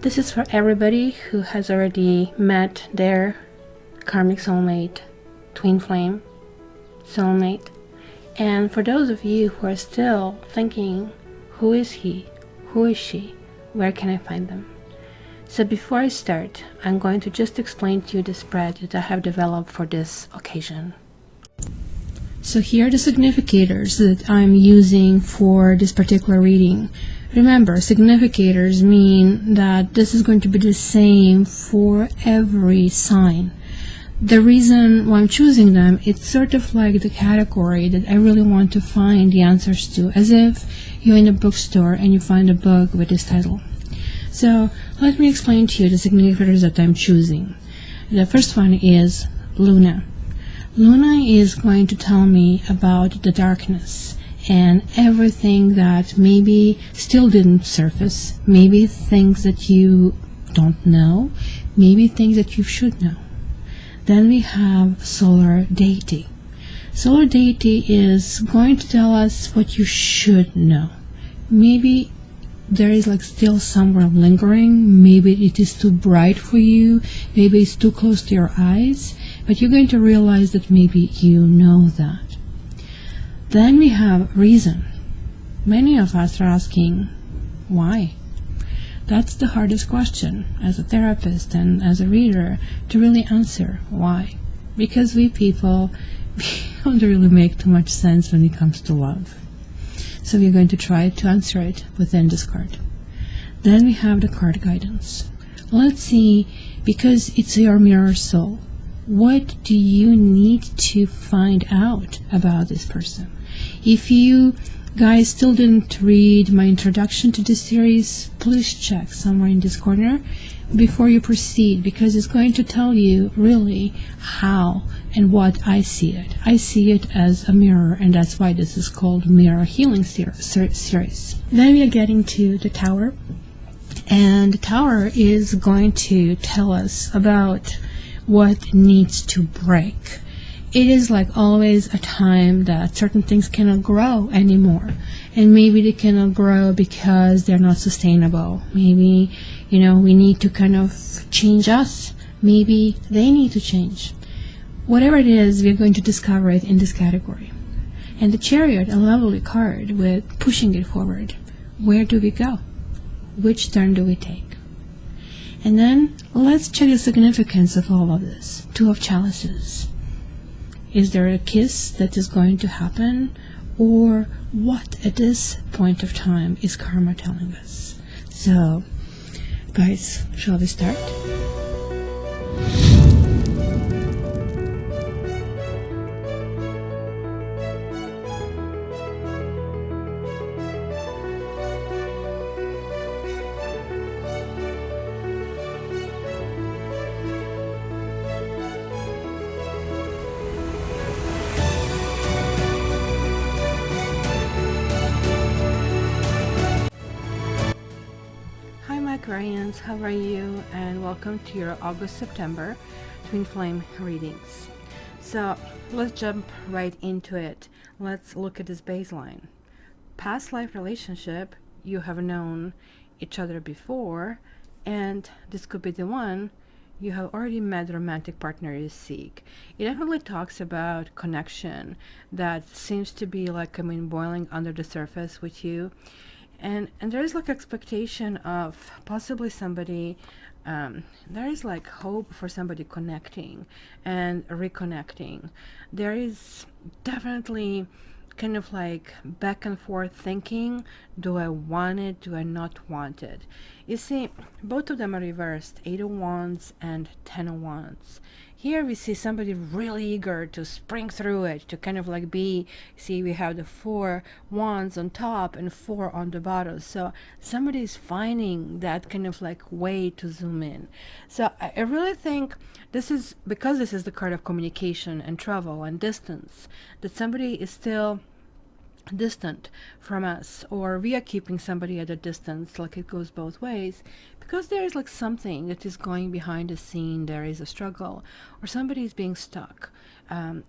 This is for everybody who has already met their karmic soulmate, twin flame soulmate. And for those of you who are still thinking, who is he? Who is she? Where can I find them? So before I start, I'm going to just explain to you the spread that I have developed for this occasion. So here are the significators that I'm using for this particular reading. Remember, significators mean that this is going to be the same for every sign. The reason why I'm choosing them, it's sort of like the category that I really want to find the answers to, as if you're in a bookstore and you find a book with this title. So let me explain to you the significators that I'm choosing. The first one is Luna. Luna is going to tell me about the darkness and everything that maybe still didn't surface, maybe things that you don't know, maybe things that you should know. Then we have Solar Deity. Solar Deity is going to tell us what you should know. Maybe there is like still somewhere lingering, maybe it is too bright for you, maybe it's too close to your eyes, but you're going to realize that maybe you know that. Then we have Reason. Many of us are asking, why? That's the hardest question as a therapist and as a reader to really answer, why? Because we people, we don't really make too much sense when it comes to love. So we're going to try to answer it within this card. Then we have the card guidance. Let's see, because it's your mirror soul, what do you need to find out about this person? If you guys still didn't read my introduction to this series, please check somewhere in this corner before you proceed, because it's going to tell you really how and what I see it. I see it as a mirror, and that's why this is called Mirror Healing Series. Then we are getting to the Tower, and the Tower is going to tell us about what needs to break. It is like always a time that certain things cannot grow anymore, and maybe they cannot grow because they're not sustainable. Maybe, we need to kind of change us. Maybe they need to change. Whatever it is, we're going to discover it in this category. And the Chariot, a lovely card with pushing it forward. Where do we go? Which turn do we take? And then let's check the significance of all of this. Two of Chalices. Is there a kiss that is going to happen? Or what at this point of time is karma telling us? So, guys, shall we start? Aquarians, how are you? And welcome to your August-September Twin Flame readings. So let's jump right into it. Let's look at this baseline. Past life relationship, you have known each other before, and this could be the one you have already met the romantic partner you seek. It definitely talks about connection that seems to be like boiling under the surface with you. And there is like expectation of possibly somebody, there is like hope for somebody connecting and reconnecting. There is definitely kind of like back and forth thinking, do I want it, do I not want it? You see, both of them are reversed, 8 of Wands and 10 of Wands. Here we see somebody really eager to spring through it, to kind of like see we have the 4 wands on top and 4 on the bottom. So somebody is finding that kind of like way to zoom in. So I really think this is, because this is the card of communication and travel and distance, that somebody is still distant from us, or we are keeping somebody at a distance. Like, it goes both ways, because there is like something that is going behind the scene. There is a struggle, or somebody is being stuck.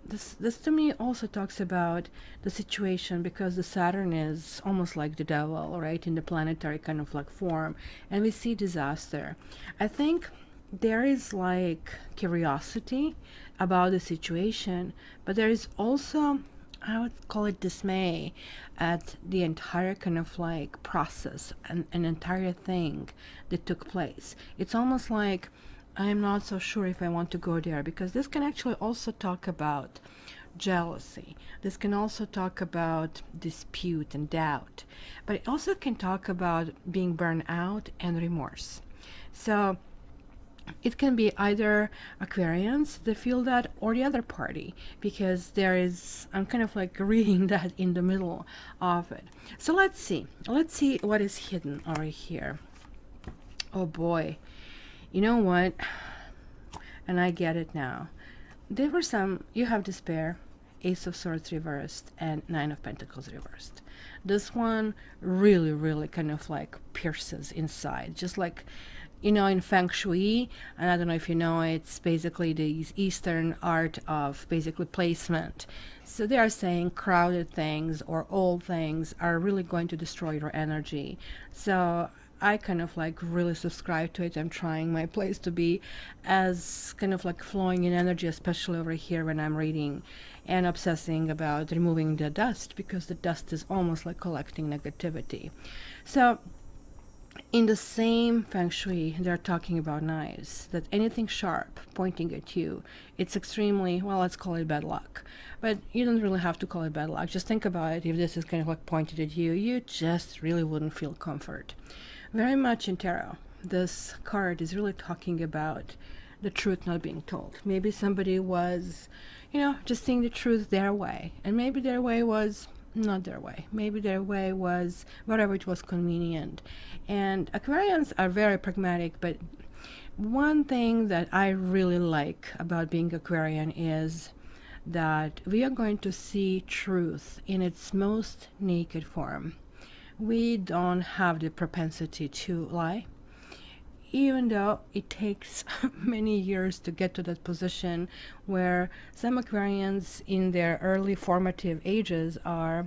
This to me also talks about the situation, because the Saturn is almost like the devil, right, in the planetary kind of like form, and we see disaster. I think there is like curiosity about the situation, but there is also, I would call it, dismay at the entire kind of like process and an entire thing that took place. It's almost like I'm not so sure if I want to go there, because this can actually also talk about jealousy. This can also talk about dispute and doubt, but it also can talk about being burned out and remorse. So it can be either Aquarians that feel that, or the other party, because there is, I'm kind of like reading that in the middle of it. So let's see what is hidden over here. Oh boy, you know what, and I get it now. There were some, you have despair, Ace of Swords reversed, and Nine of Pentacles reversed. This one really kind of like pierces inside, just like, you know, in Feng Shui, and I don't know if you know, it's basically the Eastern art of basically placement. So they are saying crowded things or old things are really going to destroy your energy. So I kind of like really subscribe to it. I'm trying my place to be as kind of like flowing in energy, especially over here when I'm reading and obsessing about removing the dust, because the dust is almost like collecting negativity. So in the same Feng Shui, they're talking about knives, that anything sharp pointing at you, it's extremely, well, let's call it bad luck. But you don't really have to call it bad luck. Just think about it. If this is kind of like pointed at you, you just really wouldn't feel comfort. Very much in tarot, this card is really talking about the truth not being told. Maybe somebody was, you know, just seeing the truth their way, and maybe their way was not their way. Maybe their way was whatever it was convenient. And Aquarians are very pragmatic, but one thing that I really like about being Aquarian is that we are going to see truth in its most naked form. We don't have the propensity to lie, even though it takes many years to get to that position where some Aquarians in their early formative ages are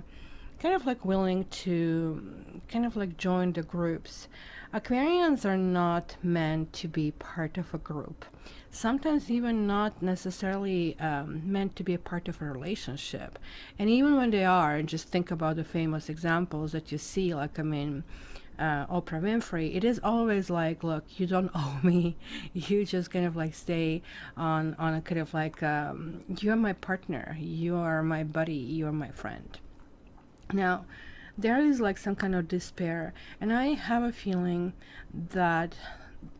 kind of like willing to kind of like join the groups. Aquarians are not meant to be part of a group. Sometimes even not necessarily meant to be a part of a relationship. And even when they are, and just think about the famous examples that you see, like, I mean, Oprah Winfrey, it is always like, look, you don't owe me. You just kind of like stay on a kind of like, you're my partner, you are my buddy, you are my friend. Now, there is like some kind of despair, and I have a feeling that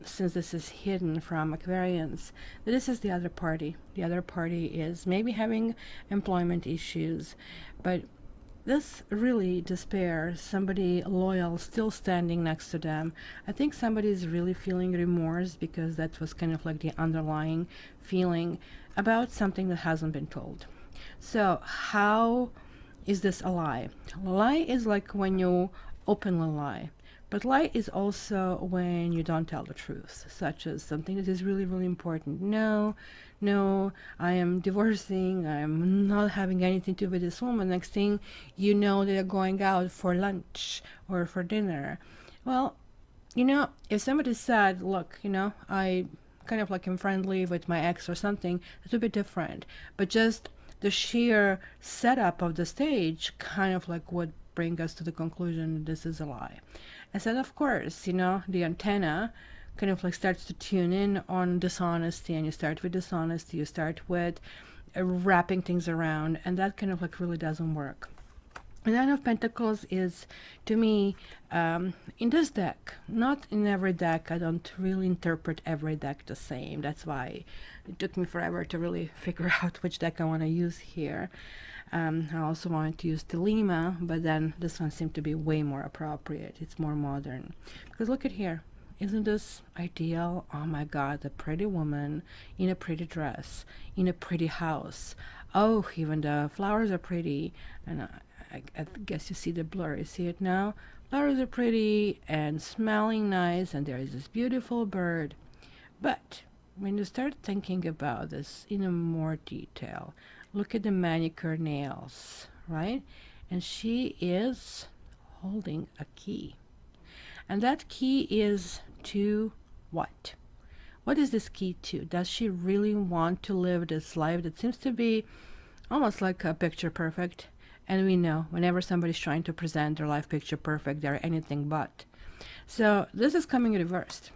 since this is hidden from Aquarians, that this is the other party. The other party is maybe having employment issues, but this really despair, somebody loyal still standing next to them. I think somebody is really feeling remorse, because that was kind of like the underlying feeling about something that hasn't been told. So how is this a lie? A lie is like when you openly lie. But lie is also when you don't tell the truth, such as something that is really important. No, I am divorcing, I'm not having anything to do with this woman. Next thing you know, they're going out for lunch or for dinner. Well, you know, if somebody said, look, you know, I kind of like am friendly with my ex or something, it would be different. But just the sheer setup of the stage kind of like would bring us to the conclusion this is a lie. And then, of course, you know, the antenna kind of like starts to tune in on dishonesty, and you start with dishonesty, you start with wrapping things around, and that kind of like really doesn't work. The Nine of Pentacles is, to me, in this deck, not in every deck, I don't really interpret every deck the same. That's why it took me forever to really figure out which deck I want to use here. I also wanted to use Telema, but then this one seemed to be way more appropriate. It's more modern. Because look at here. Isn't this ideal? Oh my God, a pretty woman in a pretty dress, in a pretty house. Oh, even the flowers are pretty. And I guess you see the blur. You see it now? Flowers are pretty and smelling nice, and there is this beautiful bird. But when you start thinking about this in a more detail, look at the manicure nails, right? And she is holding a key. And that key is to what? What is this key to? Does she really want to live this life that seems to be almost like a picture perfect? And we know whenever somebody's trying to present their life picture perfect, they're anything but. So this is coming reversed.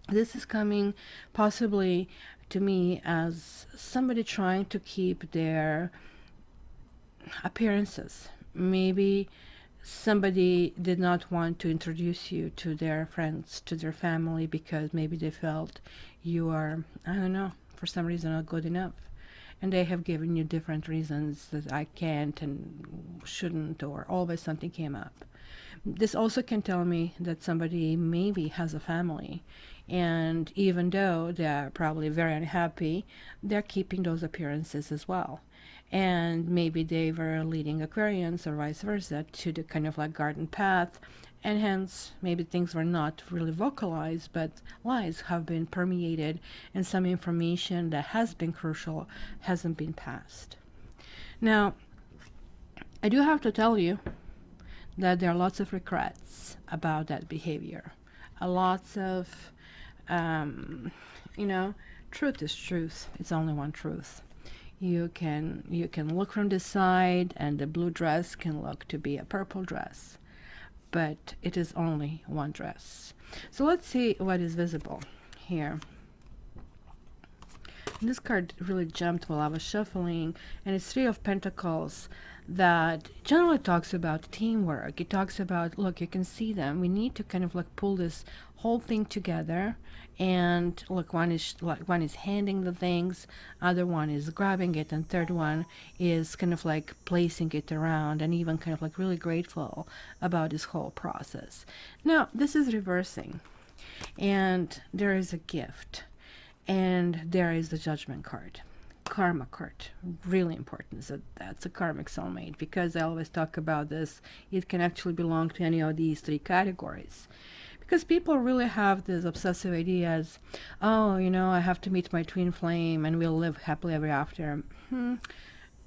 This is coming possibly to me as somebody trying to keep their appearances. Maybe somebody did not want to introduce you to their friends, to their family, because maybe they felt you are, I don't know, for some reason not good enough. And they have given you different reasons that I can't and shouldn't, or always something came up. This also can tell me that somebody maybe has a family, and even though they're probably very unhappy, they're keeping those appearances as well. And maybe they were leading Aquarians or vice versa to the kind of like garden path, and hence maybe things were not really vocalized, but lies have been permeated, and some information that has been crucial hasn't been passed. Now, I do have to tell you that there are lots of regrets about that behavior. Lots of, truth is truth. It's only one truth. You can look from the side, and the blue dress can look to be a purple dress, but it is only one dress. So let's see what is visible here. This card really jumped while I was shuffling, and it's Three of Pentacles that generally talks about teamwork. It talks about, look, you can see them. We need to kind of like pull this whole thing together. And look, one is handing the things, other one is grabbing it, and third one is kind of like placing it around, and even kind of like really grateful about this whole process. Now, this is reversing, and there is a gift. And there is the Judgment card, Karma card, really important. So that's a karmic soulmate, because I always talk about this. It can actually belong to any of these three categories, because people really have this obsessive ideas. Oh, I have to meet my twin flame and we'll live happily ever after.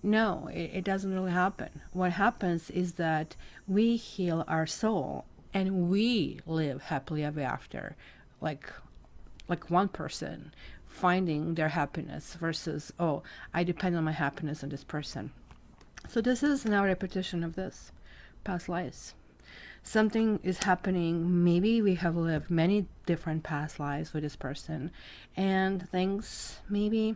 No, it doesn't really happen. What happens is that we heal our soul and we live happily ever after, like one person finding their happiness versus, oh, I depend on my happiness on this person. So this is now a repetition of this past lives. Something is happening. Maybe we have lived many different past lives with this person, and things maybe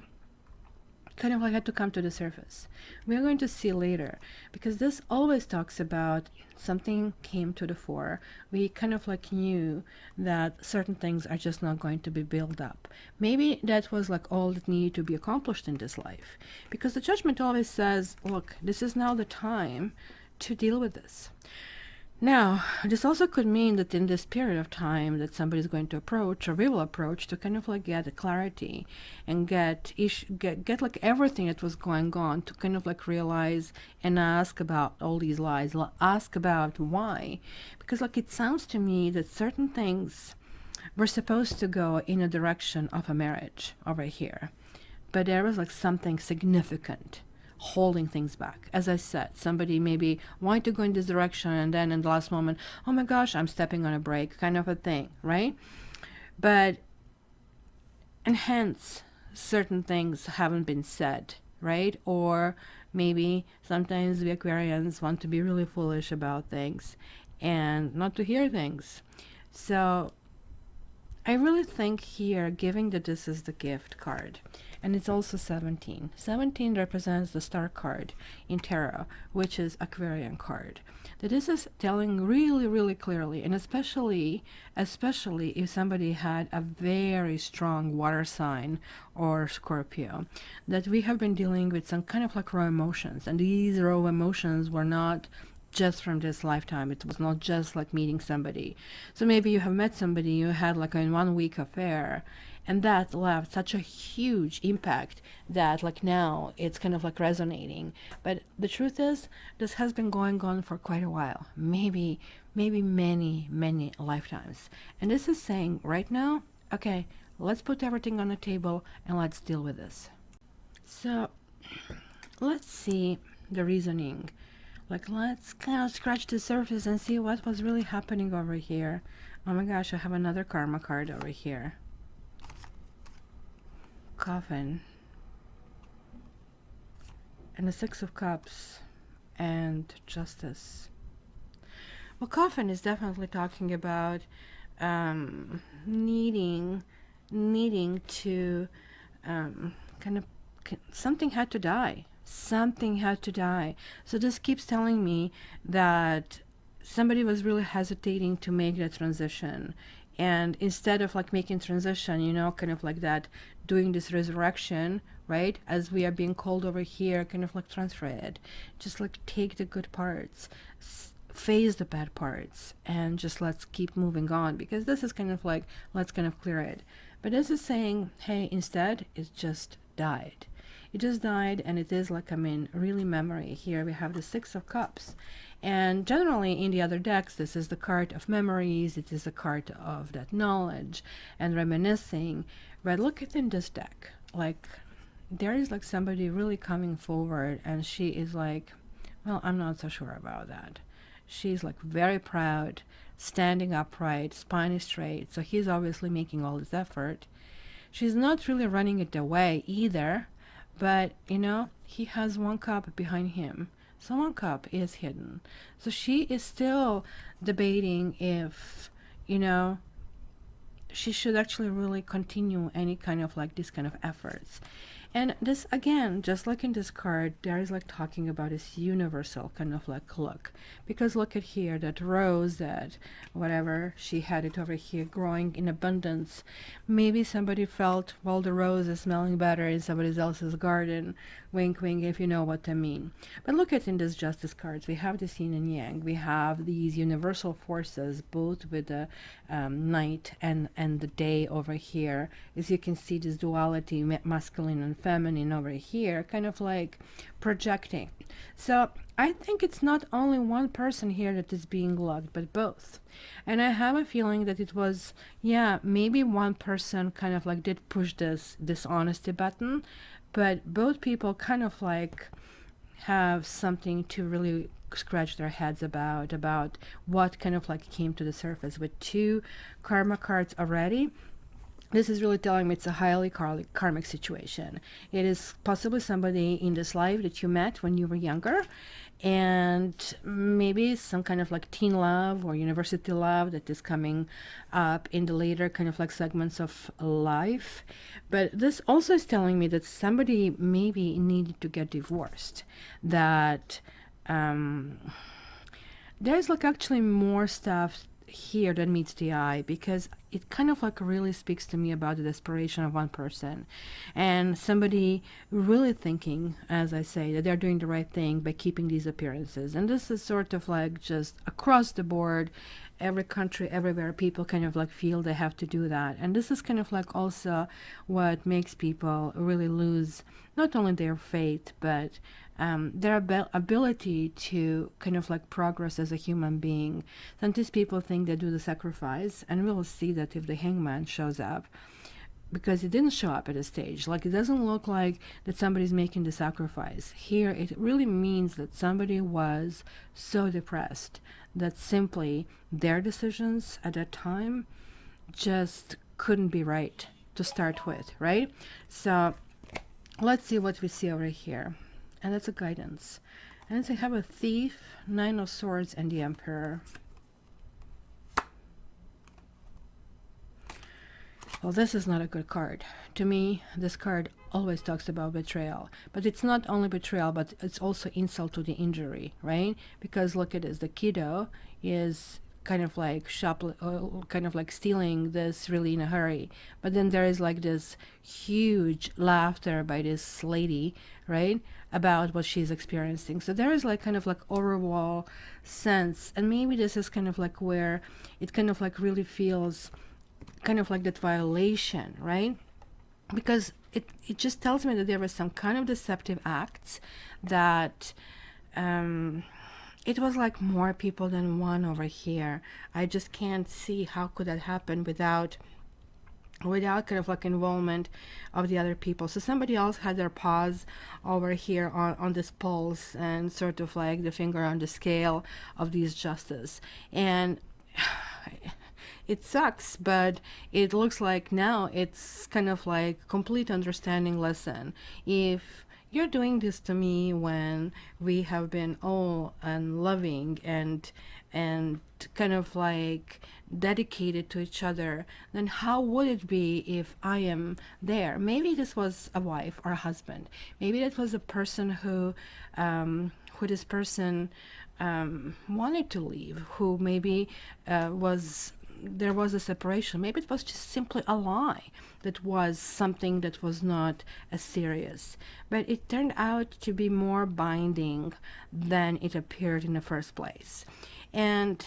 kind of like had to come to the surface. We're going to see later, because this always talks about something came to the fore. We kind of like knew that certain things are just not going to be built up. Maybe that was like all that needed to be accomplished in this life, because the Judgment always says, look, this is now the time to deal with this. Now, this also could mean that in this period of time that somebody is going to approach, or we will approach, to kind of like get a clarity and get like everything that was going on, to kind of like realize and ask about all these lies, ask about why. Because like it sounds to me that certain things were supposed to go in a direction of a marriage over here, but there was like something significant holding things back. As I said, somebody maybe wanted to go in this direction, and then in the last moment, oh my gosh, I'm stepping on a brake, kind of a thing, right? And hence certain things haven't been said, right? Or maybe sometimes we Aquarians want to be really foolish about things and not to hear things. So I really think here, giving that this is the gift card, and it's also 17. 17 represents the star card in tarot, which is Aquarian card. That this is telling really, really clearly, and especially if somebody had a very strong water sign or Scorpio, that we have been dealing with some kind of like raw emotions, and these raw emotions were not just from this lifetime. It was not just like meeting somebody. So maybe you have met somebody, you had like a 1 week affair, And that left such a huge impact that like now it's kind of like resonating. But the truth is, this has been going on for quite a while, maybe many lifetimes. And this is saying right now, okay, let's put everything on the table and let's deal with this. So let's see the reasoning. Like, let's kind of scratch the surface and see what was really happening over here. Oh my gosh, I have another karma card over here. Coffin. And the Six of Cups. And Justice. Well, Coffin is definitely talking about needing to kind of, something had to die. Something had to die. So this keeps telling me that somebody was really hesitating to make that transition. And instead of like making transition, you know, kind of like that, doing this resurrection, right? As we are being called over here, kind of like transfer it. Just like take the good parts, phase the bad parts, and just let's keep moving on, because this is kind of like, let's kind of clear it. But this is saying, hey, instead, it just died. It just died, and it is like, I mean, really memory. Here we have the Six of Cups. And generally in the other decks, this is the card of memories. It is a card of that knowledge and reminiscing. But look at in this deck, like there is like somebody really coming forward, and she is like, well, I'm not so sure about that. She's like very proud, standing upright, spine is straight. So he's obviously making all this effort. She's not really running it away either. But, you know, he has one cup behind him. So one cup is hidden. So she is still debating if, you know, she should actually really continue any kind of like this kind of efforts. And this, again, just like in this card, there is like talking about this universal kind of like look. Because look at here, that rose, that whatever, she had it over here growing in abundance. Maybe somebody felt, well, the rose is smelling better in somebody else's garden. Wink, wink, if you know what I mean. But look at in this justice cards, we have this yin and yang. We have these universal forces, both with the night and the day over here. As you can see, this duality, masculine and feminine over here, kind of like projecting. So I think it's not only one person here that is being locked, but both. And I have a feeling that it was, yeah, maybe one person kind of like did push this dishonesty button, but both people kind of like have something to really scratch their heads about what kind of like came to the surface. With two karma cards already, this is really telling me it's a highly karmic situation. It is possibly somebody in this life that you met when you were younger, and maybe some kind of like teen love or university love that is coming up in the later kind of like segments of life. But this also is telling me that somebody maybe needed to get divorced, that there's like actually more stuff here that meets the eye, because it kind of like really speaks to me about the desperation of one person and somebody really thinking, as I say, that they're doing the right thing by keeping these appearances. And this is sort of like just across the board, every country, everywhere, people kind of like feel they have to do that. And this is kind of like also what makes people really lose not only their faith, but their ability to kind of like progress as a human being. Sometimes people think they do the sacrifice, and we'll see that if the hangman shows up, because it didn't show up at a stage. Like, it doesn't look like that somebody's making the sacrifice. Here, it really means that somebody was so depressed that simply their decisions at that time just couldn't be right to start with, right? So let's see what we see over here. And that's a guidance. And so I have a thief, Nine of Swords, and the Emperor. Well, this is not a good card. To me, this card always talks about betrayal. But it's not only betrayal, but it's also insult to the injury, right? Because look at this. The kiddo is kind of like kind of like stealing this really in a hurry. But then there is like this huge laughter by this lady, right, about what she's experiencing. So there is like kind of like overall sense. And maybe this is kind of like where it kind of like really feels kind of like that violation, right? Because it just tells me that there was some kind of deceptive acts, that it was like more people than one over here. I just can't see how could that happen without kind of like involvement of the other people. So somebody else had their paws over here on this pulse, and sort of like the finger on the scale of these justice. And it sucks, but it looks like now it's kind of like complete understanding lesson. If you're doing this to me when we have been all and loving and kind of like dedicated to each other, then how would it be if I am there? Maybe this was a wife or a husband. Maybe it was a person who this person wanted to leave, who maybe there was a separation. Maybe it was just simply a lie, that was something that was not as serious. But it turned out to be more binding than it appeared in the first place. And,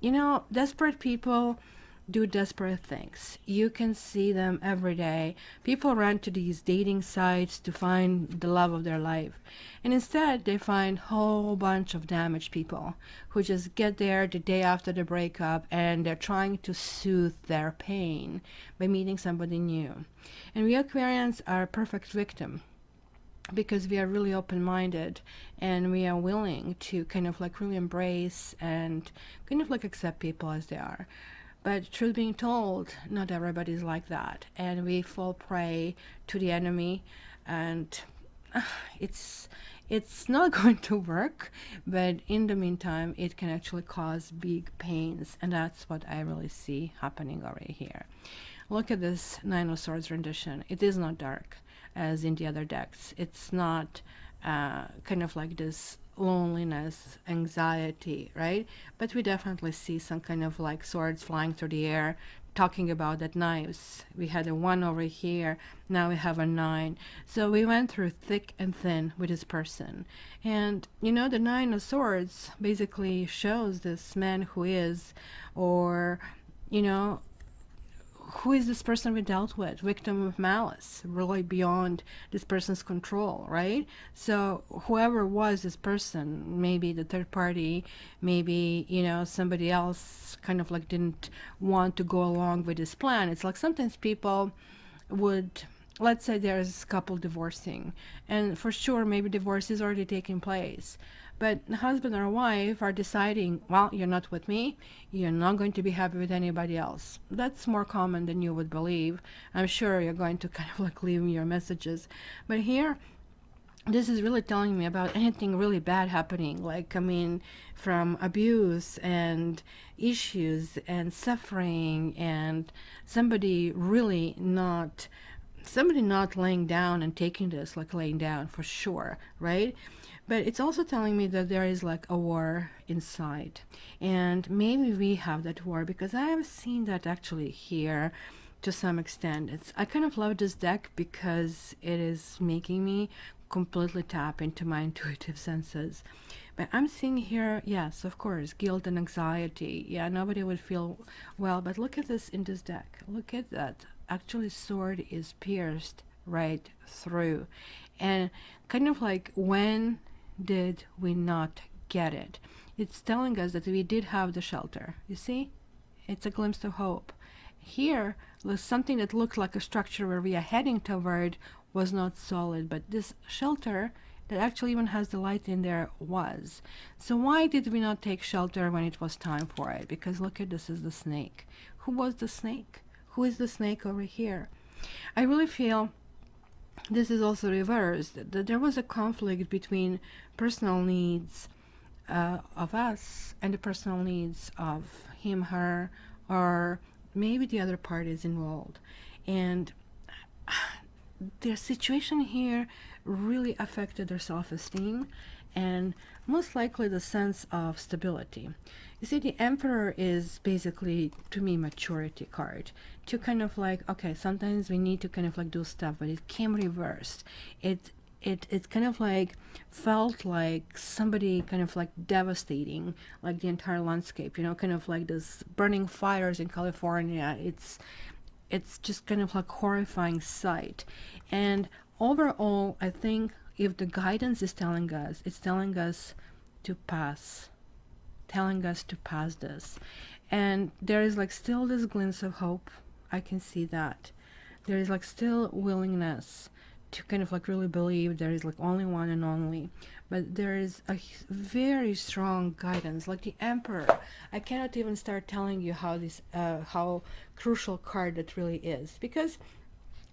you know, desperate people do desperate things. You can see them every day. People run to these dating sites to find the love of their life. And instead, they find a whole bunch of damaged people who just get there the day after the breakup, and they're trying to soothe their pain by meeting somebody new. And we Aquarians are a perfect victim, because we are really open-minded, and we are willing to kind of like really embrace and kind of like accept people as they are. But truth being told, not everybody's like that, and we fall prey to the enemy, and it's not going to work. But in the meantime, it can actually cause big pains, and that's what I really see happening over here. Look at this Nine of Swords rendition. It is not dark as in the other decks. It's not kind of like this loneliness, anxiety, right? But we definitely see some kind of like swords flying through the air, talking about that knives. We had a 1 over here, now we have a 9. So we went through thick and thin with this person. And you know, the 9 of Swords basically shows this man who is, or you know, who is this person we dealt with? Victim of malice, really beyond this person's control, right? So whoever was this person, maybe the third party, maybe, you know, somebody else kind of like didn't want to go along with this plan. It's like sometimes people would, let's say there's a couple divorcing, and for sure maybe divorce is already taking place, but the husband or wife are deciding, well, you're not with me, you're not going to be happy with anybody else. That's more common than you would believe. I'm sure you're going to kind of like leave me your messages. But here, this is really telling me about anything really bad happening, like, I mean, from abuse and issues and suffering, and somebody not laying down and taking this, like laying down for sure, right? But it's also telling me that there is like a war inside, and maybe we have that war, because I have seen that actually here to some extent. I kind of love this deck because it is making me completely tap into my intuitive senses. But I'm seeing here, yes, of course, guilt and anxiety. Yeah, nobody would feel well, but look at this in this deck. Look at that. Actually, sword is pierced right through. And kind of like, when did we not get it? It's telling us that we did have the shelter. You see? It's a glimpse of hope. Here, there's something that looked like a structure where we are heading toward was not solid, but this shelter that actually even has the light in there was. So why did we not take shelter when it was time for it? Because look at this, is the snake. Who was the snake? Who is the snake over here? I really feel this is also reversed, that there was a conflict between personal needs of us and the personal needs of him, her, or maybe the other parties involved. And their situation here really affected their self-esteem and most likely the sense of stability. You see, the Emperor is basically, to me, maturity card. To kind of like, okay, sometimes we need to kind of like do stuff, but it came reversed. It it kind of like felt like somebody kind of like devastating like the entire landscape, you know, kind of like this burning fires in California. It's just kind of like horrifying sight. And overall, I think if the guidance is telling us, it's telling us to pass, telling us to pass this. And there is like still this glimpse of hope. I can see that. There is like still willingness to kind of like really believe there is like only one and only, but there is a very strong guidance, like the Emperor. I cannot even start telling you how this how crucial card that really is, because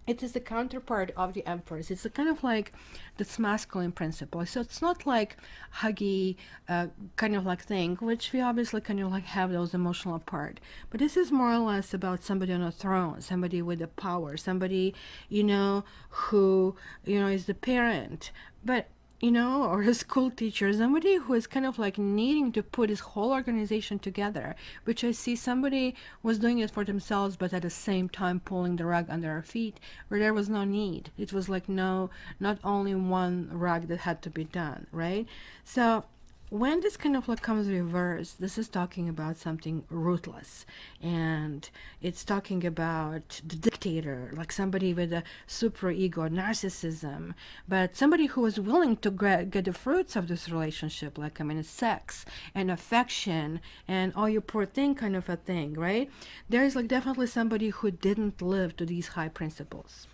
it is the counterpart of the Empress. It's a kind of like this masculine principle. So it's not like huggy kind of like thing, which we obviously kind of like have those emotional part. But this is more or less about somebody on a throne, somebody with the power, somebody, you know, who, you know, is the parent. But you know, or a school teacher, somebody who is kind of like needing to put his whole organization together, which I see somebody was doing it for themselves, but at the same time pulling the rug under our feet where there was no need. It was like no, not only one rug that had to be done, right? So when this kind of like comes reversed, this is talking about something ruthless, and it's talking about the dictator, like somebody with a super ego, narcissism, but somebody who is willing to get the fruits of this relationship, like I mean, sex and affection and oh, you poor thing kind of a thing, right? There is like definitely somebody who didn't live to these high principles.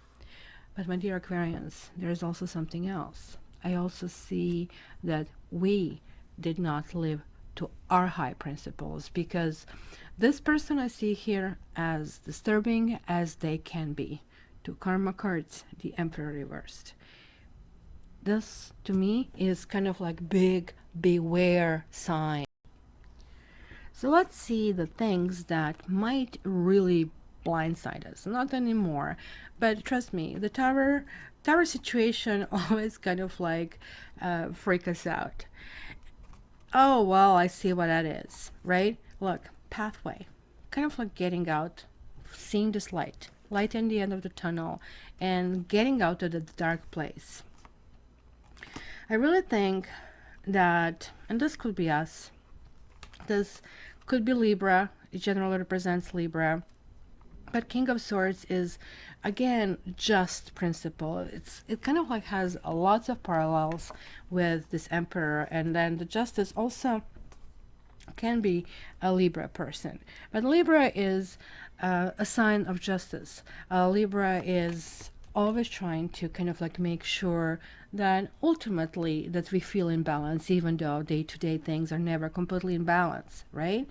But my dear Aquarians, there is also something else. I also see that we did not live to our high principles, because this person I see here as disturbing as they can be. Two karma cards, the Emperor reversed. This to me is kind of like big beware sign. So let's see the things that might really blindside us. Not anymore, but trust me, the tower situation always kind of like freak us out. Oh, well, I see what that is, right? Look, pathway, kind of like getting out, seeing this light in the end of the tunnel, and getting out of the dark place. I really think that, and this could be us, this could be Libra, it generally represents Libra, but King of Swords is, again, just principle. It kind of like has lots of parallels with this Emperor, and then the Justice also can be a Libra person. But Libra is a sign of justice. Libra is always trying to kind of like make sure that ultimately that we feel in balance, even though day-to-day things are never completely in balance, right?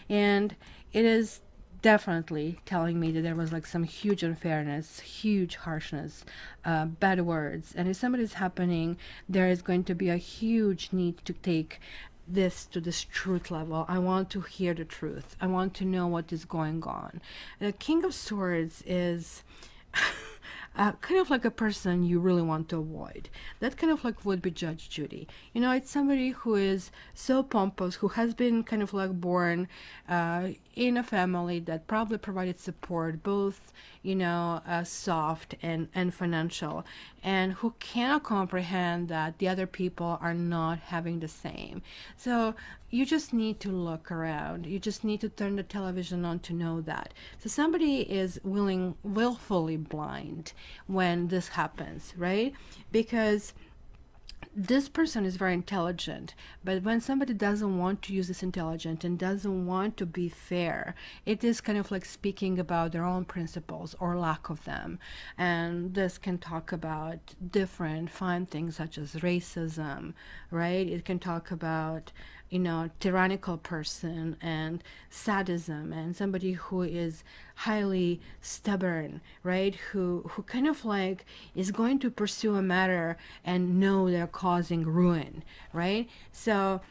And it is definitely telling me that there was like some huge unfairness, huge harshness, bad words. And if somebody's happening, there is going to be a huge need to take this to this truth level. I want to hear the truth. I want to know what is going on. The King of Swords is kind of like a person you really want to avoid. That kind of like would be Judge Judy. You know, it's somebody who is so pompous, who has been kind of like born in a family that probably provided support, both, you know, soft and financial, and who cannot comprehend that the other people are not having the same. So you just need to look around. You just need to turn the television on to know that. So somebody is willfully blind when this happens, right? Because this person is very intelligent, but when somebody doesn't want to use this intelligence and doesn't want to be fair, it is kind of like speaking about their own principles or lack of them. And this can talk about different fine things such as racism, right? It can talk about, you know, tyrannical person and sadism, and somebody who is highly stubborn, right? Who kind of like is going to pursue a matter and know they're causing ruin, right? So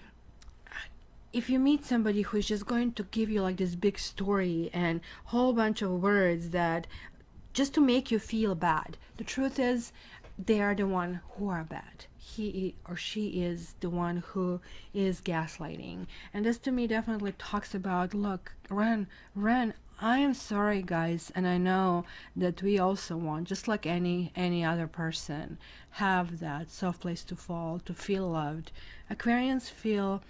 if you meet somebody who is just going to give you like this big story and whole bunch of words that just to make you feel bad, the truth is they are the one who are bad. He or she is the one who is gaslighting. And this to me definitely talks about, look, run. I am sorry, guys, and I know that we also want, just like any other person, have that soft place to fall, to feel loved. Aquarians feel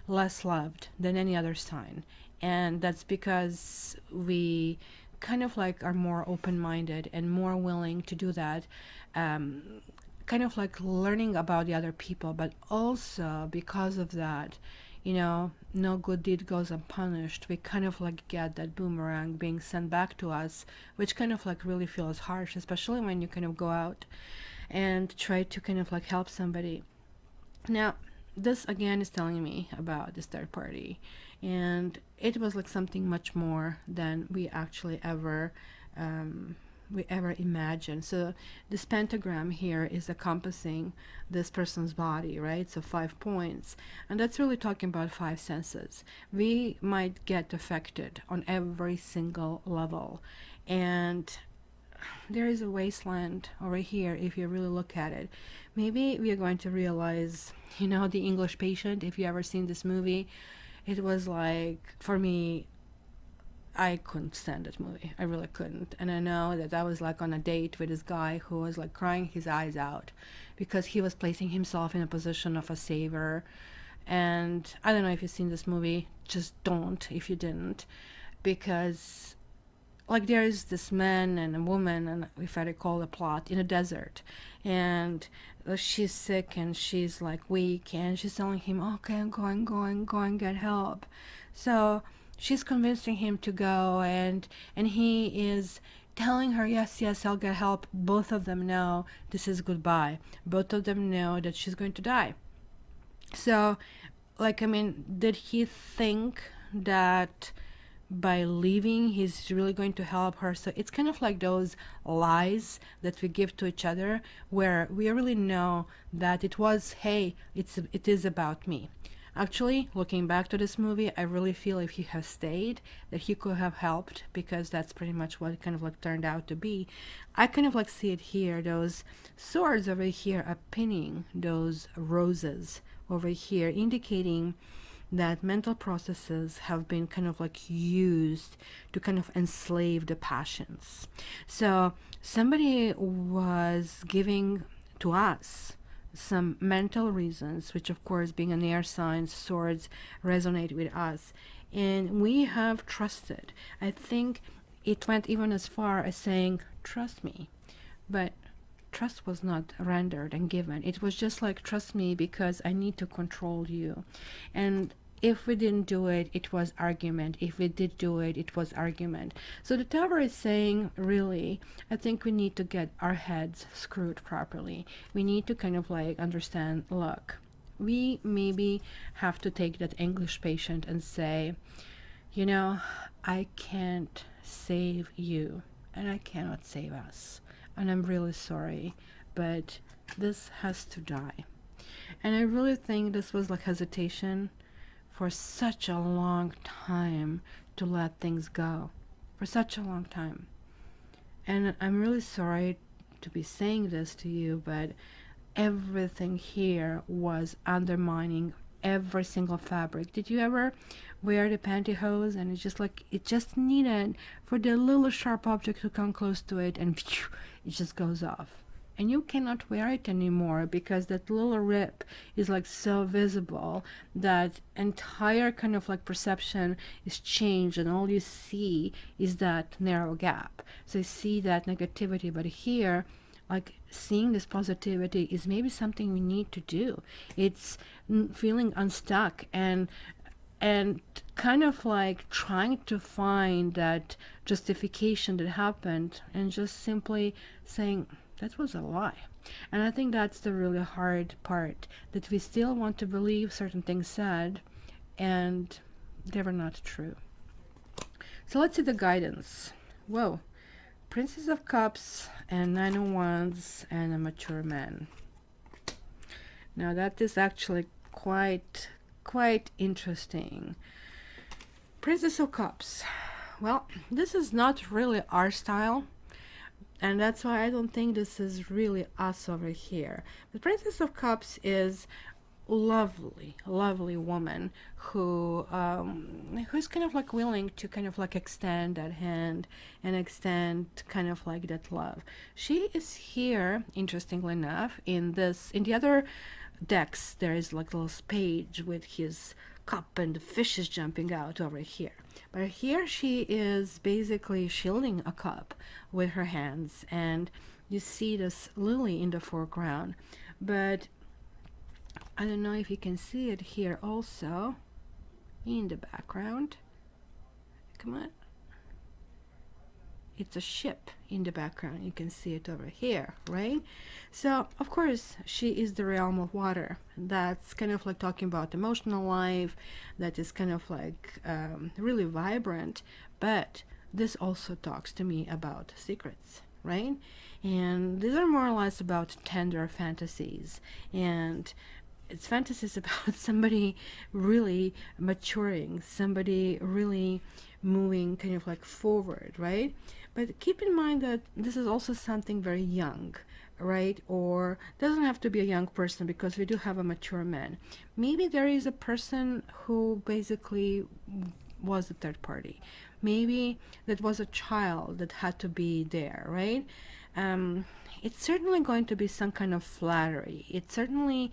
less loved than any other sign, and that's because we kind of like are more open-minded and more willing to do that, kind of like learning about the other people, but also because of that, you know, no good deed goes unpunished. We kind of like get that boomerang being sent back to us, which kind of like really feels harsh, especially when you kind of go out and try to kind of like help somebody. Now, this again is telling me about this third party, and it was like something much more than we actually ever imagined. So this pentagram here is encompassing this person's body, right? So 5 points, and that's really talking about 5 senses. We might get affected on every single level, and there is a wasteland over here if you really look at it. Maybe we are going to realize, you know, The English Patient, if you ever seen this movie, it was like, for me, I couldn't stand that movie. I really couldn't. And I know that I was like on a date with this guy who was like crying his eyes out because he was placing himself in a position of a savior. And I don't know if you've seen this movie, just don't if you didn't, because like there is this man and a woman, and if I recall the plot, in a desert, and she's sick and she's like weak, and she's telling him, okay, I'm going, get help. So she's convincing him to go, and he is telling her, yes, I'll get help. Both of them know this is goodbye. Both of them know that she's going to die. So, like, I mean, did he think that by leaving he's really going to help her? So it's kind of like those lies that we give to each other, where we really know that it was, hey, it is about me. Actually, looking back to this movie, I really feel if he has stayed, that he could have helped, because that's pretty much what it kind of like turned out to be. I kind of like see it here, those swords over here are pinning those roses over here, indicating that mental processes have been kind of like used to kind of enslave the passions. So somebody was giving to us some mental reasons, which of course, being an air sign, swords resonate with us, and we have trusted. I think it went even as far as saying, trust me, but trust was not rendered and given. It was just like, trust me because I need to control you. And if we didn't do it, it was argument. If we did do it, it was argument. So the Tower is saying, really, I think we need to get our heads screwed properly. We need to kind of like understand, look, we maybe have to take that English patient and say, you know, I can't save you, and I cannot save us. And I'm really sorry, but this has to die. And I really think this was like hesitation for such a long time to let things go, for such a long time. And I'm really sorry to be saying this to you, but everything here was undermining every single fabric. Did you ever wear the pantyhose and it's just like, it just needed for the little sharp object to come close to it, and it just goes off? And you cannot wear it anymore because that little rip is like so visible that entire kind of like perception is changed, and all you see is that narrow gap. So you see that negativity, but here, like, seeing this positivity is maybe something we need to do. It's feeling unstuck and kind of like trying to find that justification that happened, and just simply saying, that was a lie. And I think that's the really hard part, that we still want to believe certain things said, and they were not true. So let's see the guidance. Whoa. Princess of Cups and Nine of Wands and a mature man. Now that is actually quite interesting. Princess of Cups. Well, this is not really our style, and that's why I don't think this is really us over here. The Princess of Cups is lovely, lovely woman who's kind of like willing to kind of like extend that hand and extend kind of like that love. She is here, interestingly enough, in the other decks. There is like a little page with his cup and the fish is jumping out over here. But here she is basically shielding a cup with her hands, and you see this lily in the foreground. But I don't know if you can see it here also in the background. Come on. It's a ship in the background. You can see it over here, right? So, of course, she is the realm of water. That's kind of like talking about emotional life. That is kind of like really vibrant. But this also talks to me about secrets, right? And these are more or less about tender fantasies. And it's fantasies about somebody really maturing, somebody really moving kind of like forward, right? But keep in mind that this is also something very young, right? Or doesn't have to be a young person, because we do have a mature man. Maybe there is a person who basically was a third party. Maybe that was a child that had to be there, right? It's certainly going to be some kind of flattery. It's certainly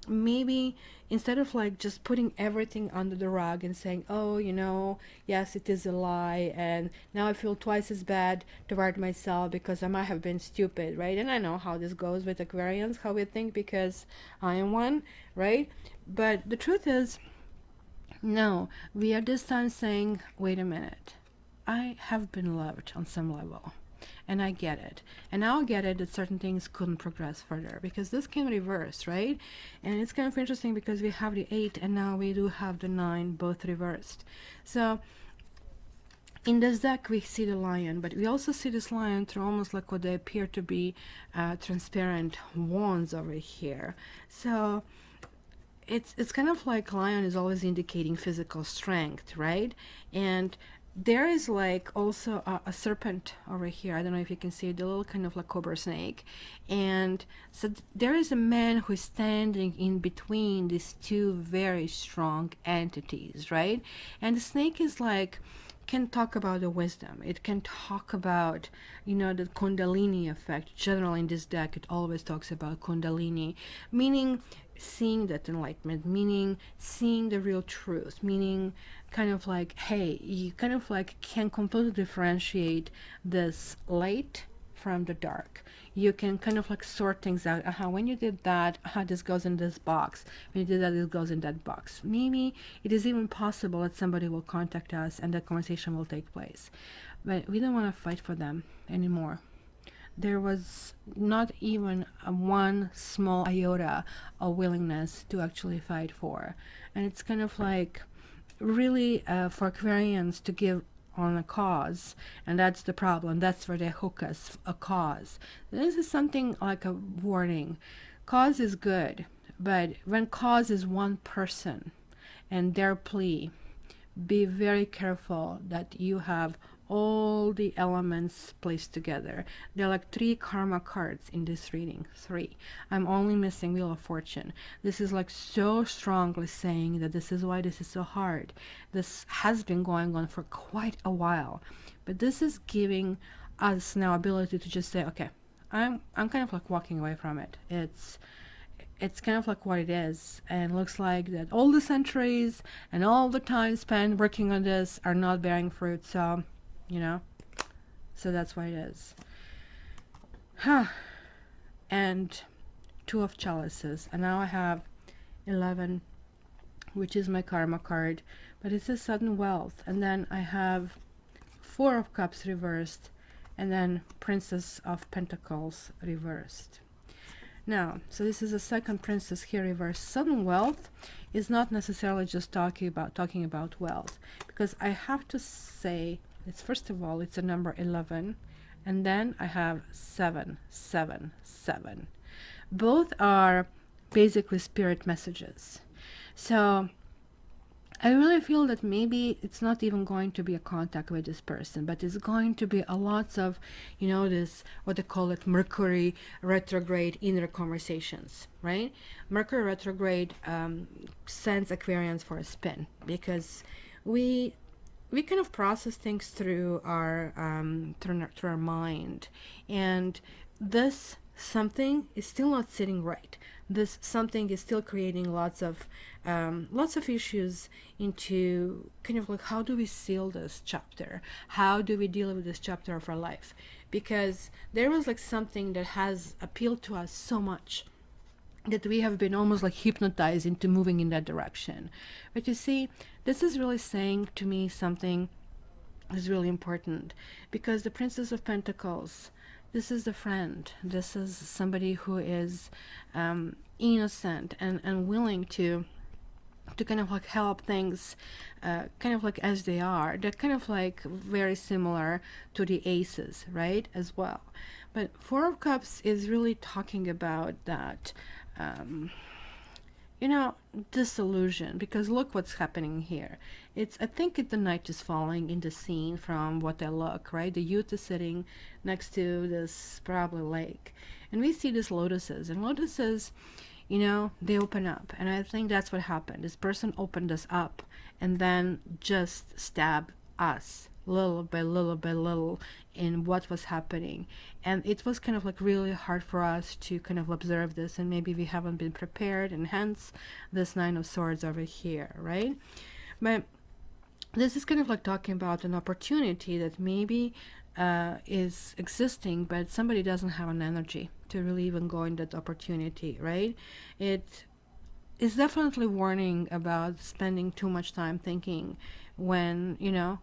maybe instead of like just putting everything under the rug and saying, oh, you know, yes, it is a lie, and now I feel twice as bad toward myself because I might have been stupid, right? And I know how this goes with Aquarians, how we think, because I am one, right? But the truth is, no, we are this time saying, wait a minute, I have been loved on some level. And I get it. And I'll get it that certain things couldn't progress further, because this can reverse, right? And it's kind of interesting because we have the 8 and now we do have the 9, both reversed. So in this deck we see the lion, but we also see this lion through almost like what they appear to be transparent wands over here. So it's kind of like lion is always indicating physical strength, right? And there is like also a serpent over here. I don't know if you can see the little kind of like cobra snake. And so there is a man who is standing in between these two very strong entities, right? And the snake is like, can talk about the wisdom. It can talk about, you know, the Kundalini effect. Generally in this deck, it always talks about Kundalini, meaning seeing that enlightenment, meaning seeing the real truth, meaning kind of like, hey, you kind of like can completely differentiate this light from the dark. You can kind of like sort things out. When you did that, this goes in this box. When you did that, it goes in that box. Maybe it is even possible that somebody will contact us and that conversation will take place. But we don't want to fight for them anymore. There was not even one small iota of willingness to actually fight for. And it's kind of like really for Aquarians to give on a cause, and that's the problem. That's where they hook us, a cause. This is something like a warning. Cause is good, but when cause is one person and their plea, be very careful that you have all the elements placed together. There are like 3 karma cards in this reading. 3. I'm only missing Wheel of Fortune. This is like so strongly saying that this is why this is so hard. This has been going on for quite a while, but this is giving us now ability to just say, okay, I'm kind of like walking away from it. It's kind of like what it is, and looks like that all the centuries and all the time spent working on this are not bearing fruit. So, you know, so that's what it is. And 2 of Chalices, and now I have 11, which is my karma card, but it's a sudden wealth. And then I have 4 of Cups reversed, and then Princess of Pentacles reversed. Now, so this is a second princess here reversed. Sudden wealth is not necessarily just talking about wealth, because I have to say it's, first of all, it's a number 11, and then I have 7, 7, 7. Both are basically spirit messages. So I really feel that maybe it's not even going to be a contact with this person, but it's going to be a lots of, this, what they call it, Mercury retrograde inner conversations, right? Mercury retrograde sends Aquarians for a spin, because we kind of process things through our through our mind, and this something is still not sitting right. This something is still creating lots of issues into kind of like, how do we seal this chapter? How do we deal with this chapter of our life? Because there was like something that has appealed to us so much that we have been almost like hypnotized into moving in that direction. But you see, this is really saying to me something is really important, because the Princess of Pentacles, this is the friend. This is somebody who is innocent and willing to kind of like help things kind of like as they are. They're kind of like very similar to the aces, right, as well. But Four of Cups is really talking about that disillusion, because look what's happening here. I think the night is falling in the scene from what I look, right? The youth is sitting next to this probably lake, and we see these lotuses, and lotuses, they open up, and I think that's what happened. This person opened us up and then just stabbed us little by little by little in what was happening. And it was kind of like really hard for us to kind of observe this, and maybe we haven't been prepared, and hence this Nine of Swords over here, right? But this is kind of like talking about an opportunity that maybe is existing, but somebody doesn't have an energy to really even go in that opportunity, right? It is definitely warning about spending too much time thinking when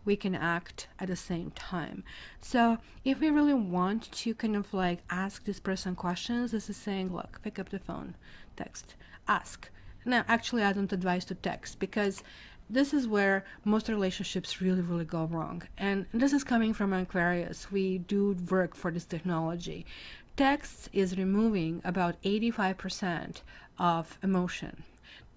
we can act at the same time. So if we really want to kind of like ask this person questions, this is saying, look, pick up the phone, text, ask. Now actually I don't advise to text, because this is where most relationships really go wrong. And this is coming from Aquarius. We do work for this technology. Text is removing about 85% of emotion.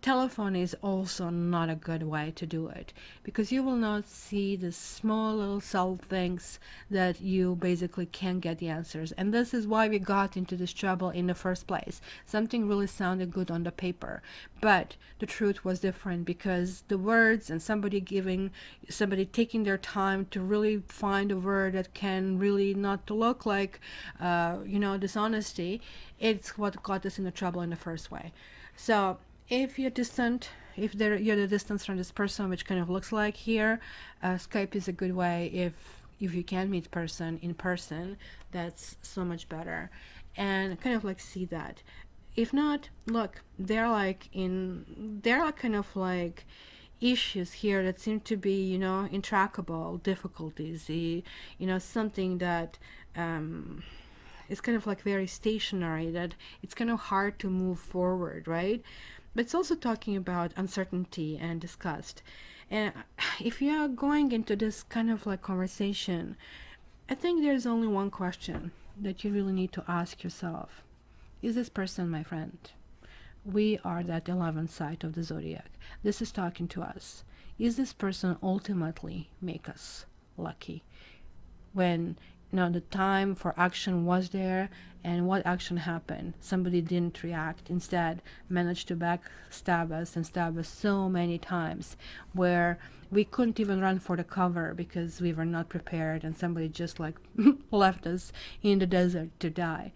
Telephone is also not a good way to do it, because you will not see the small little subtle things that you basically can't get the answers. And this is why we got into this trouble in the first place. Something really sounded good on the paper, but the truth was different, because the words and somebody taking their time to really find a word that can really not look like dishonesty, it's what got us into trouble in the first way. So if you're distant, you're the distance from this person, which kind of looks like here, Skype is a good way. If you can meet person in person, that's so much better, and kind of like see that. If not, look, there are kind of like issues here that seem to be intractable difficulties, something that is kind of like very stationary, that it's kind of hard to move forward, right? But it's also talking about uncertainty and disgust. And if you are going into this kind of like conversation, I think there's only one question that you really need to ask yourself. Is this person my friend? We are that 11th side of the zodiac. This is talking to us. Is this person ultimately make us lucky? When the time for action was there, and what action happened? Somebody didn't react, instead managed to backstab us and stab us so many times, where we couldn't even run for the cover because we were not prepared, and somebody just like left us in the desert to die.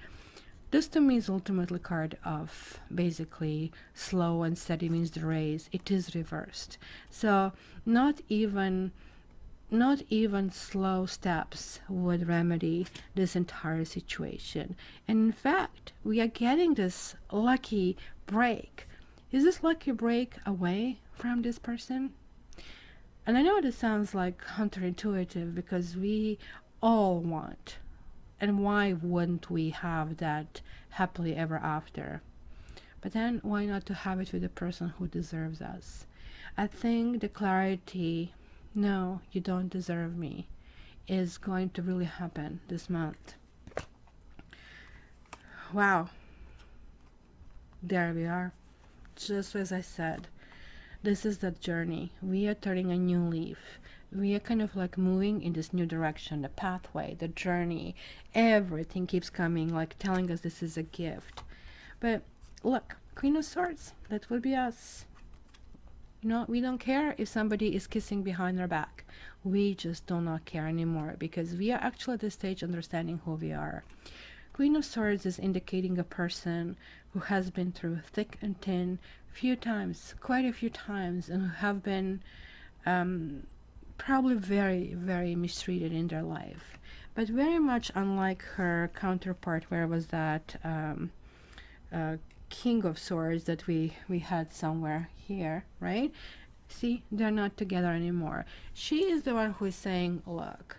This to me is ultimately card of basically slow and steady means the race. It is reversed. So not even slow steps would remedy this entire situation. And in fact, we are getting this lucky break. Is this lucky break away from this person? And I know this sounds like counterintuitive, because we all want, and why wouldn't we have that happily ever after? But then why not to have it with the person who deserves us? I think the clarity, no, you don't deserve me, is going to really happen this month. Wow. There we are. Just as I said. this is the journey. We are turning a new leaf. We are kind of like moving in this new direction, the pathway, the journey. Everything keeps coming, like telling us this is a gift. But look, Queen of Swords, that would be us. You know, we don't care if somebody is kissing behind our back. We just do not care anymore, because we are actually at this stage understanding who we are. Queen of Swords is indicating a person who has been through thick and thin quite a few times, and who have been probably very, very mistreated in their life. But very much unlike her counterpart, where was that King of Swords that we had somewhere here, right? See, they're not together anymore. She is the one who is saying, look,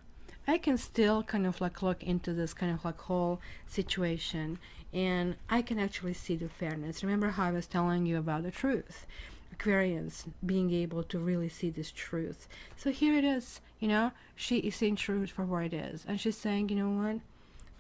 I can still kind of like look into this kind of like whole situation, and I can actually see the fairness. Remember how I was telling you about the truth? Aquarians being able to really see this truth. So here it is, you know, she is seeing truth for what it is. And she's saying, you know what?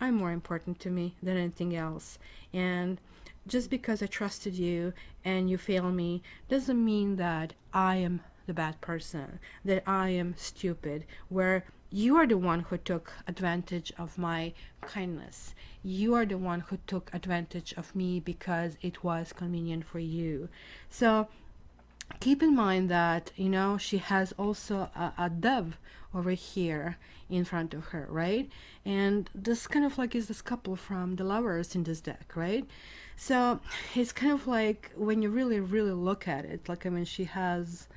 I'm more important to me than anything else. And just because I trusted you and you fail me doesn't mean that I am the bad person, that I am stupid, where you are the one who took advantage of my kindness. You are the one who took advantage of me because it was convenient for you. So keep in mind that, you know, she has also a dove over here in front of her, right? And this kind of like is this couple from the Lovers in this deck, right? So it's kind of like, when you really, really look at it, like, I mean, she has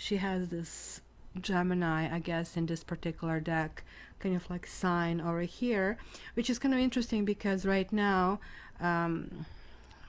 this Gemini, I guess, in this particular deck, kind of like sign over here, which is kind of interesting because right now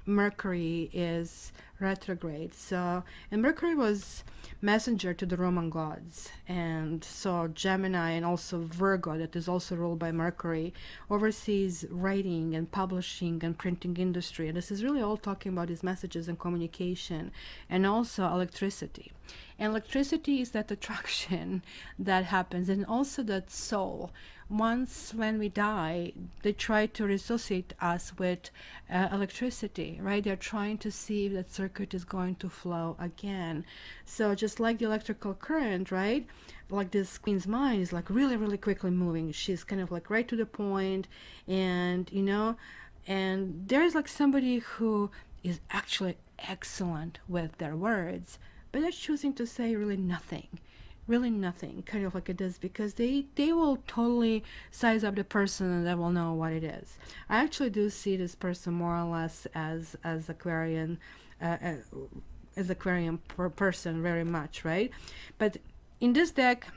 Mercury is retrograde. So, and Mercury was messenger to the Roman gods, and so Gemini and also Virgo, that is also ruled by Mercury, oversees writing and publishing and printing industry. And this is really all talking about these messages and communication, and also electricity. And electricity is that attraction that happens, and also that soul. Once when we die, they try to resuscitate us with electricity, right? They're trying to see if that circuit is going to flow again. So just like the electrical current, right? Like this queen's mind is like really, really quickly moving. She's kind of like right to the point, and you know, and there's like somebody who is actually excellent with their words, but they're choosing to say really nothing, kind of like it is, because they will totally size up the person and they will know what it is. I actually do see this person more or less as Aquarian, as Aquarian person very much, right? But in this deck,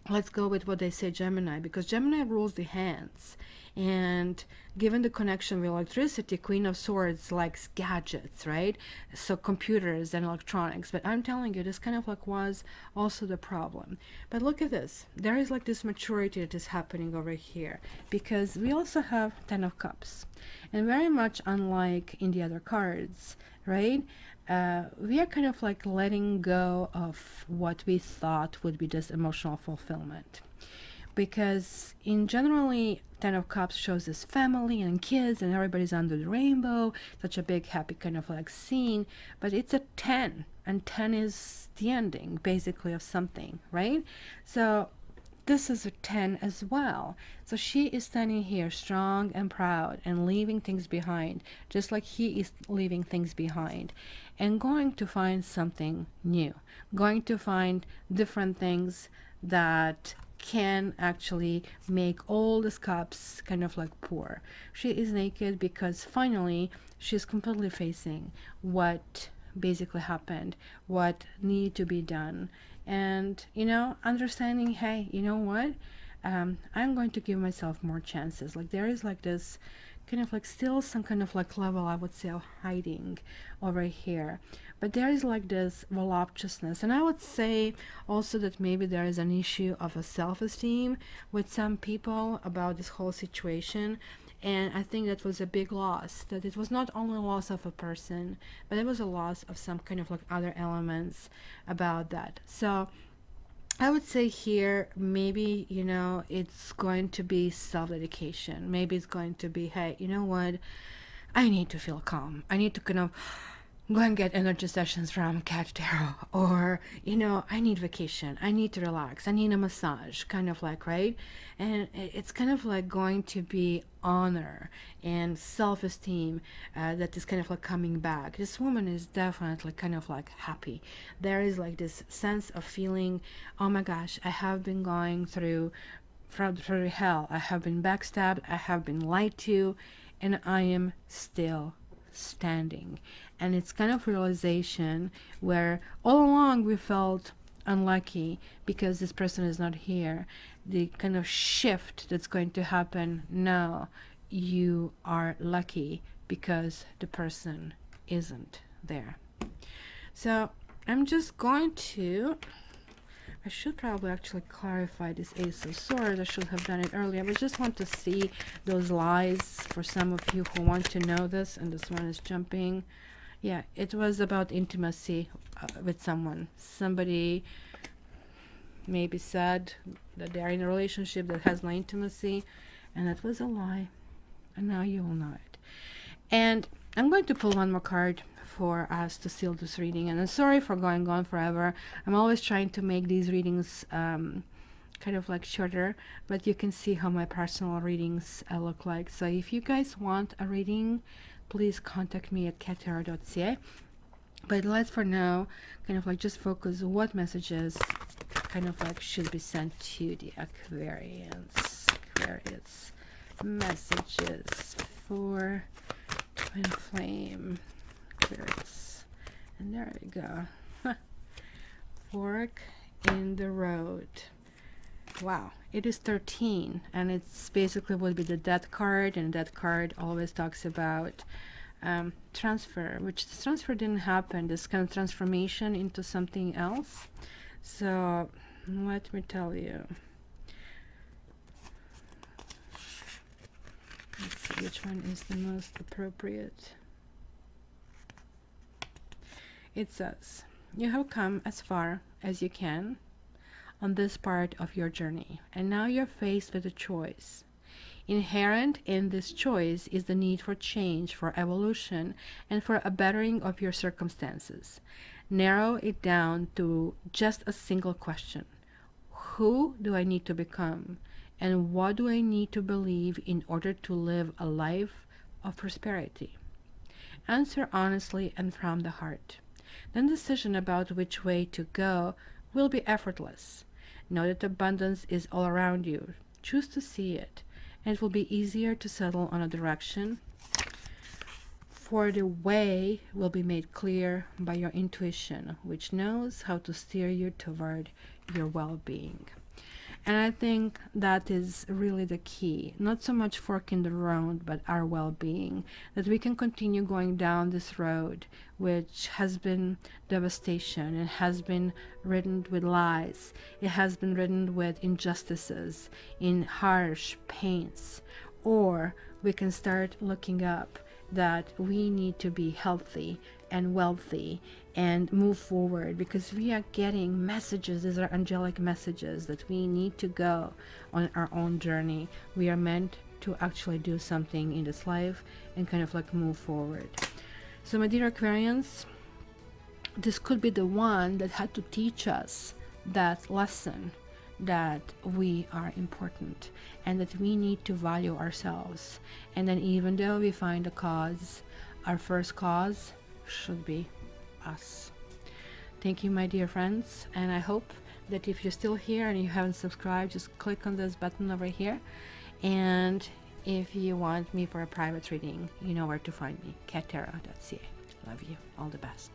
let's go with what they say Gemini, because Gemini rules the hands. And given the connection with electricity, Queen of Swords likes gadgets, right? So computers and electronics. But I'm telling you, this kind of like was also the problem. But look at this. There is like this maturity that is happening over here, because we also have Ten of Cups. And very much unlike in the other cards, right? We are kind of like letting go of what we thought would be this emotional fulfillment. Because in generally, Ten of Cups shows this family and kids and everybody's under the rainbow, such a big happy kind of like scene. But it's a 10, and 10 is the ending basically of something, right? So this is a 10 as well. So she is standing here strong and proud and leaving things behind, just like he is leaving things behind, and going to find something new, going to find different things that can actually make all these cups kind of like pour. She is naked because finally she's completely facing what basically happened, what needed to be done, and you know, understanding, hey, you know what, I'm going to give myself more chances. Like there is like this kind of like still some kind of like level, I would say, of hiding over here, but there is like this voluptuousness. And I would say also that maybe there is an issue of a self-esteem with some people about this whole situation. And I think that was a big loss, that it was not only a loss of a person, but it was a loss of some kind of like other elements about that. So I would say here, maybe, you know, it's going to be self-dedication. Maybe it's going to be, hey, you know what? I need to feel calm. I need to kind of go and get energy sessions from Cat Tarot, or I need vacation, I need to relax, I need a massage, kind of like, right? And it's kind of like going to be honor and self-esteem that is kind of like coming back. This woman is definitely kind of like happy. There is like this sense of feeling, oh my gosh, I have been going through hell, I have been backstabbed, I have been lied to, and I am still standing. And it's kind of realization where all along we felt unlucky because this person is not here. The kind of shift that's going to happen now, you are lucky because the person isn't there. So I'm just going to, I should probably actually clarify this Ace of Swords. I should have done it earlier, but I just want to see those lies for some of you who want to know this. And this one is jumping. Yeah, it was about intimacy with someone. Somebody maybe said that they're in a relationship that has no intimacy, and that was a lie. And now you will know it. And I'm going to pull one more card for us to seal this reading. And I'm sorry for going on forever. I'm always trying to make these readings kind of like shorter, but you can see how my personal readings look like. So if you guys want a reading, please contact me at cattarot.ca. But let's for now kind of like just focus what messages kind of like should be sent to the Aquarius messages for Twin Flame Aquarius. And there we go. Fork in the road. Wow, it is 13, and it's basically would be the Death card, and that card always talks about transfer, which this transfer didn't happen, this kind of transformation into something else. So let me tell you. Let's see which one is the most appropriate. It says, you have come as far as you can on this part of your journey, and now you're faced with a choice. Inherent in this choice is the need for change, for evolution, and for a bettering of your circumstances. Narrow it down to just a single question. Who do I need to become? And what do I need to believe in order to live a life of prosperity? Answer honestly and from the heart. Then decision about which way to go will be effortless. Know that abundance is all around you. Choose to see it, and it will be easier to settle on a direction, for the way will be made clear by your intuition, which knows how to steer you toward your well-being. And I think that is really the key. Not so much fork in the road, but our well-being. That we can continue going down this road, which has been devastation. It has been ridden with lies. It has been ridden with injustices, in harsh pains. Or we can start looking up that we need to be healthy and wealthy and move forward, because we are getting messages. These are angelic messages that we need to go on our own journey. We are meant to actually do something in this life and kind of like move forward. So my dear Aquarians, this could be the one that had to teach us that lesson, that we are important and that we need to value ourselves. And then even though we find a cause, our first cause should be us. Thank you, my dear friends, and I hope that if you're still here and you haven't subscribed, just click on this button over here. And if you want me for a private reading, you know where to find me, cattarot.ca. Love you. All the best.